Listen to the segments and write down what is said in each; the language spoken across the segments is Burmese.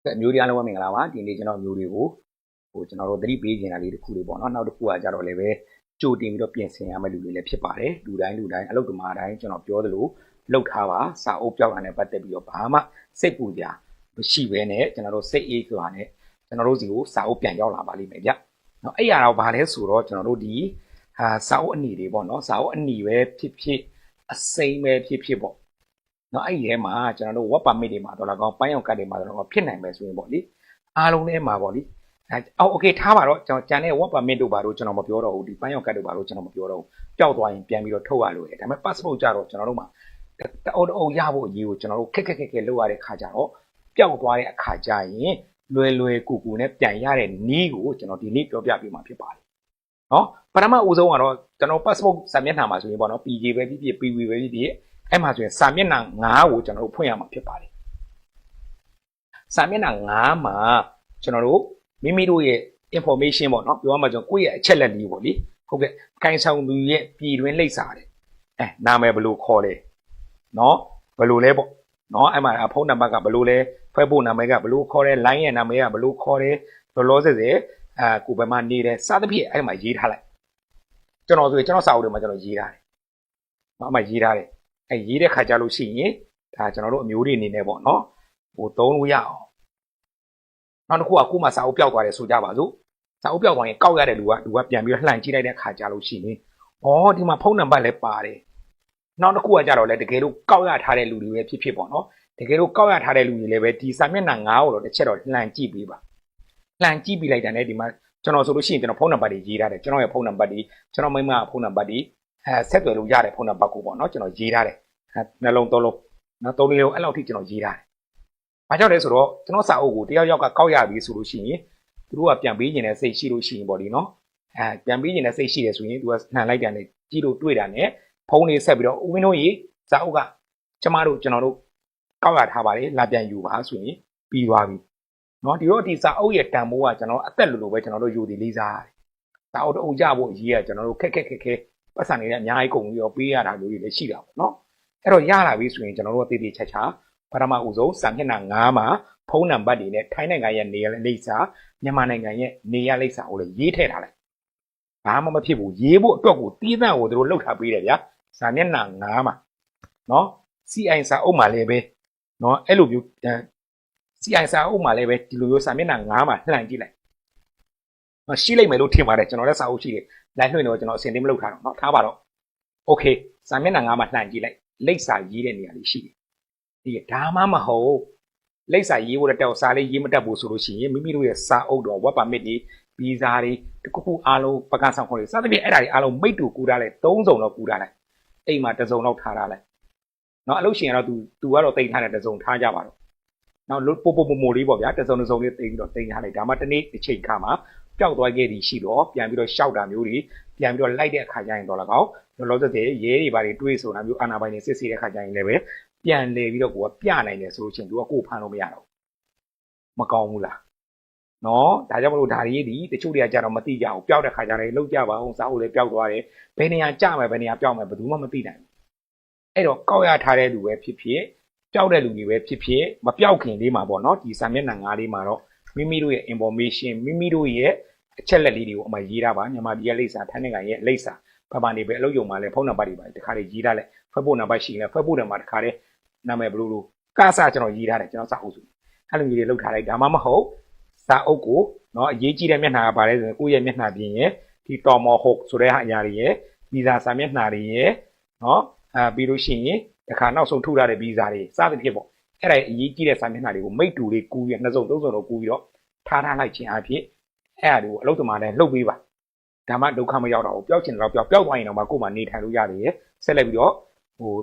မျိုးတွေအားလုံးပဲမင်္ဂလာပါဒီနေ့ကျွန်တော်မျိုးတွေကိုကျွန်တော်တို့သတိပေးခြင်းတာလေးတစ်ခုလေးပေါ့နော်နောက်တစ်ခုကကြတော့လည်းပဲကြိုတင်ပြီးတော့ပြင်ဆင်ရမယ့်လူတွေလည်းဖြစ်ပါတယ်လူတိုင်းအလုပ်သမားတိုင်းကျွန်တော်ပြောသလိုလုပ်ထားပါစာအုပ်ပြောက်တာနဲ့ပတ်သက်ပြီးတော့ဘာမှစိတ်ပူကြမရှိဘဲနဲ့ကျွန်တော်တို့စိတ်အေးစွာနဲ့ကျွန်တော်တို့စီကိုစာအုပ်ပြန်ရောက်လာပါလိမ့်မယ်ဗျနော်အဲ့ရတော့ဘာလဲဆိုတော့ကျွန်တော်တို့ဒီစာအုပ်အနီတွေပေါ့နော်စာအုပ်အနီပဲဖြစ်အစိမ်းပဲဖြစ်ပေါ့နော်အဲ့ဒီထဲမှာကျွန်တော်တို့ work permit တွေမှာတော့၎င်းပိုင်းအောင်ကတ်တွေမှာတော့၎င်းဖြစ်နိုင်မယ်ဆိုရင်ပေါ့လေအားလုံးထဲမှာပေါ့လေโอเคထားပါတော့ကျွန်တော်ကြံတဲ့ work permit တို့ဘာလို့ကျွန်တော်မပြောတော့ဘူးဒီပိုင်းအောင်ကတ်တို့ဘာလို့ကျွန်တော်မပြောတော့ဘူးပျောက်သွားရင်ပြန်ပြီးတော့ထုတ်ရလို့ရတယ်ဒါပေမဲ့ passport ကြတော့ကျွန်တော်တို့မှာတအုပ်ရဖို့အရေးကိုကျွန်တော်တို့ခက်လုပ်ရတဲ့ခါကြတော့ပျောက်သွားတဲ့အခါကြရင်လွယ်ကူနဲ့ပြန်ရတဲ့နည်းကိုကျွန်တော်ဒီနေ့ပြောပြပေးမှာဖြစ်ပါတယ်နော်ပထမဦးဆုံးကတော့ကျွန်တော် passport စာမျက်နှာမှာဆိုရင်ပေါ့နော် PJ ပဲဖြစ်ဖြစ် PV ပဲဖြစ်ဖြစ်အဲ့မှာဆိုရင်စာမျက်နှာ9ကိုကျွန်တော်တို့ဖွင့်ရမှာဖြစ်ပါတယ်စာမျက်နှာ9မှာကျွန်တော်တို့မိမိတို့ရဲ့ information ပေါ့နော်ပြောရမှာကျွန်တော်ကိုယ့်ရဲ့အချက်လက်လေးပေါ့လေဟုတ်ကဲ့ကိုင်ဆောင်သူရဲ့ပြည်တွင်းလိပ်စာတယ်နာမည်ဘယ်လိုခေါ်လဲနော်ဘယ်လိုလဲပေါ့နော်အဲ့မှာဖုန်းနံပါတ်ကဘယ်လိုလဲFacebookနာမည်ကဘယ်လိုခေါ်လဲ line ရဲ့နာမည်ကဘယ်လိုခေါ်လဲလောလောဆယ်ကိုဘယ်မှာနေတယ်စသဖြင့်အဲ့မှာရေးထားလိုက်ကျွန်တော်ဆိုရင်ကျွန်တော်စာအုပ်ထဲမှာကျွန်တော်ရေးထားတယ်အမှရေးထားတယ်ရေးတဲ့ခါကြလို့ရှိရင်ဒါကျွန်တော်တို့အမျိုးတွေအနေနဲ့ပေါ့နော်သုံးလို့ရအောင်နောက်တစ်ခုကကို့မှာစာအုပ်ပျောက်သွားတယ်ဆိုကြပါစို့စာအုပ်ပျောက်သွားရင်ကောက်ရတဲ့လူကပြန်ပြီးလှန်ကြည့်လိုက်တဲ့ခါကြလို့ရှိရင်ဒီမှာဖုန်းနံပါတ်လည်းပါတယ်နောက်တစ်ခုကကြတော့လေတကယ်လို့ကောက်ရထားတဲ့လူတွေပဲဖြစ်ပေါ့နော်တကယ်လို့ကောက်ရထားတဲ့လူတွေလည်းပဲဒီစာမျက်နှာ9ကိုတော့တစ်ချက်တော့လှန်ကြည့်ပေးပါလှန်ကြည့်ပြီးလိုက်တာနဲ့ဒီမှာကျွန်တော်ဆိုလို့ရှိရင်ကျွန်တော်ဖုန်းနံပါတ်တွေရေးထားတယ်ကျွန်တော်ရဲ့ဖုန်းနံပါတ်တွေကျွန်တော်မိမဖုန်းနံပါတ်တွေဆက်သွယ်လို့ရတဲ့ဖုန်းနံပါတ်ကိုပေါ့နော်ကျွန်တော်ရေးထားတယ်နှလုံးသုံးလုံးနော်သုံးလေးလုံးအဲ့လောက်ထိကျွန်တော်ရေးထားတယ်။ဘာကြောင့်လဲဆိုတော့ကျွန်တော်စာအုပ်ကိုတယောက်ကကောက်ရပြီဆိုလို့ရှိရင်သူတို့ကပြန်ပေးခြင်းနဲ့စိတ်ရှိလို့ရှိရင်ပေါ့ဒီနော်ပြန်ပေးခြင်းနဲ့စိတ်ရှိတယ်ဆိုရင်သူကနှံလိုက်တာနဲ့ကြည့်လို့တွေ့တာနဲ့ဖုန်းလေးဆက်ပြီးတော့ဦးဝင်းတို့ရေစာအုပ်ကကျွန်တော်တို့ကောက်ရထားပါတယ်လာပြန်ယူပါဆိုရင်ပြီးသွားပြီ။နော်ဒီတော့ဒီစာအုပ်ရဲ့တန်ဖိုးကကျွန်တော်အသက်လိုပဲကျွန်တော်တို့ယူတည်လေးစားရတယ်။စာအုပ်အုပ်ကြဖို့အရေးကကျွန်တော်တို့ခက်ပတ်စံနေတဲ့အများကြီးကုန်ပြီးတော့ပေးရတာမျိုးတွေလည်းရှိတာပေါ့နော်။အဲ့တော့ရလာပြီဆိုရင်ကျွန်တော်တို့တည်တည်ချာချာပထမဦးဆုံးစာမျက်နှာ9မှာဖုန်းနံပါတ်တွေနဲ့ထိုင်းနိုင်ငံရဲ့နေရာလိပ်စာမြန်မာနိုင်ငံရဲ့နေရာလိပ်စာကိုလည်းရေးထည့်ထားလိုက်ဘာမှမဖြစ်ဘူးရေးဖို့အတွက်ကိုတီးသန့်ကိုတို့လှုပ်ထားပေးတယ်ဗျာစာမျက်နှာ9မှာနော် CI စာအုပ်မှာလည်းပဲနော်အဲ့လိုမျိုးCI စာအုပ်မှာလည်းပဲဒီလိုမျိုးစာမျက်နှာ9မှာလှန်ကြည့်လိုက်ရှိလိုက်မယ်လို့ထင်ပါတယ်ကျွန်တော်လည်းစာအုပ်ရှိတယ်လိုက်လွှင့်တော့ကျွန်တော်အစင်သိမလုပ်ထားတော့เนาะထားပါတော့ okay စာမျက်နှာ9မှာလှန်ကြည့်လိုက်လိပ်စာရေးတဲ့နေရာလေးရှိတယ်ဒီဒါမှမဟုတ်လိပ်စာရေးဖို့တက်စာလေးရေးမတတ်ဘူးဆိုလို့ရှိရင်မိမိတို့ရဲ့စာအုပ်တော် work permit တွေဗီဇာတွေတခုအားလုံးပကံဆောင်ခေါ်တွေစသဖြင့်အဲ့ဒါတွေအားလုံးမိတ်တူကူထားလိုက်3စုံတော့ကူထားလိုက်အိမ်မှာတစ်စုံတော့ထားထားလိုက်เนาะအလုပ်ရှင်ကတော့ तू ကတော့တိတ်ထားတဲ့တစ်စုံထားကြပါတော့နောက်ပိုလေးပေါ့ဗျာတစ်စုံလေးတိတ်ပြီးတော့တိတ်ထားလိုက်ဒါမှတစ်နေ့တစ်ချိန်ခါမှာပျောက်သွားခဲ့သည်ရှိတော့ပြန်ပြီးတော့ရှောက်တာမျိုးတွေပြန်ပြီးတော့လိုက်တဲ့အခါကျရင်တော့၎င်းလောလောဆယ်ရဲတွေဘာတွေတွေးဆိုတာမျိုးအာနာပိုင်တွေစစ်ဆေးတဲ့အခါကျရင်လည်းပဲပြန်လေပြီးတော့ကိုကပြနိုင်တယ်ဆိုလို့ရှိရင် तू ကကိုဖမ်းလို့မရတော့မကောင်းဘူးလားနော်ဒါကြောင့်မလို့ဒါတွေဒီတချို့တွေကကြတော့မသိကြဘူးပျောက်တဲ့ခါကျရင်လှုပ်ကြပါအောင်စားဖို့လည်းပျောက်သွားတယ်ဘယ်နေရာကြမယ်ဘယ်နေရာပျောက်မယ်ဘယ်သူမှမသိနိုင်ဘူးအဲ့တော့ကောက်ရထားတဲ့လူပဲဖြစ်ဖြစ်ပျောက်တဲ့လူတွေပဲဖြစ်မပျောက်ခင်လေးမှာပေါ့နော်ဒီစာမျက်နှာ9လေးမှာတော့မိမိတို့ရဲ့ information မိမိတို့ရဲ့အချက်လက်လေးတွေကိုအမှရေးထားပါမြန်မာပြည်ရဲ့လိပ်စာထိုင်းနိုင်ငံရဲ့လိပ်စာဘာမှနေပဲအလုပ်ရုံမှာလည်းဖုန်းနံပါတ်တွေပါတခါလေးရေးထားလိုက် Facebook နံပါတ်ရှိရင် Facebook ထဲမှာတခါလေးနာမည်ဘယ်လိုကစားကျွန်တော်ရေးထားတယ်ကျွန်တော်စာအုပ်စုအဲ့လိုမျိုးတွေလုပ်ထားလိုက်ဒါမှမဟုတ်စာအုပ်ကိုเนาะအရေးကြီးတဲ့မျက်နှာကပါလဲဆိုရင်ကိုယ့်ရဲ့မျက်နှာပြင်ရဲ့ဒီတော်မော်ဟုတ်ဆိုတဲ့ဟာအရာတွေရဲ့ဗီဇာစာမျက်နှာတွေရဲ့เนาะပြီးလို့ရှိရင်တခါနောက်ဆုံးထုတ်ထားတဲ့ဗီဇာတွေစသဖြင့်ပေါ့အဲ့ဒါအရေးကြီးတဲ့စာမျက်နှာတွေကိုမိတ်တူလေးကူးရနှစ်စုံသုံးစုံတော့ကူးပြီးတော့ထားလိုက်ခြင်းအဖြစ်အဲ့ဒါတွေကိုအလုပ်သမားတိုင်းလှုပ်ပေးပါဒါမှဒုက္ခမရောက်တော့ဘူးပျောက်ချင်တော့ပျောက်သွားရင်တော့မှကိုယ်မှနေထိုင်လို့ရတယ်ဆက်လက်ပြီးတော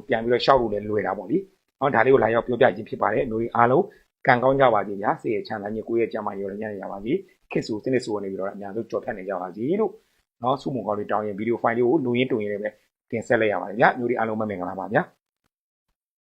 ့ပြန်ပြီးတော့ရှောက်လို့လည်းလွယ်တာပေါ့လေเนาะဒါလေးကိုလာရောက်ပြောပြခြင်းဖြစ်ပါတယ်မျိုးတွေအားလုံးကံကောင်းကြပါစေဗျာစိတ်ရချမ်းသာခြင်းကိုယ့်ရဲ့ကျန်းမာရေးရောညံ့ရပါစေခေတ်ဆိုစနစ်ဆိုနေပြီးတော့အများဆုံးကြော်ဖြတ်နေကြပါစေလို့เนาะစုမုံကောင်းလေးတောင်းရင်ဗီဒီယိုဖိုင်လေးကိုလူရင်းတုံရင်းလေးပဲတင်ဆက်လိုက်ရပါတယ်ဗျာမျိုးတွေအားလုံးမင်္ဂလာပါဗျာ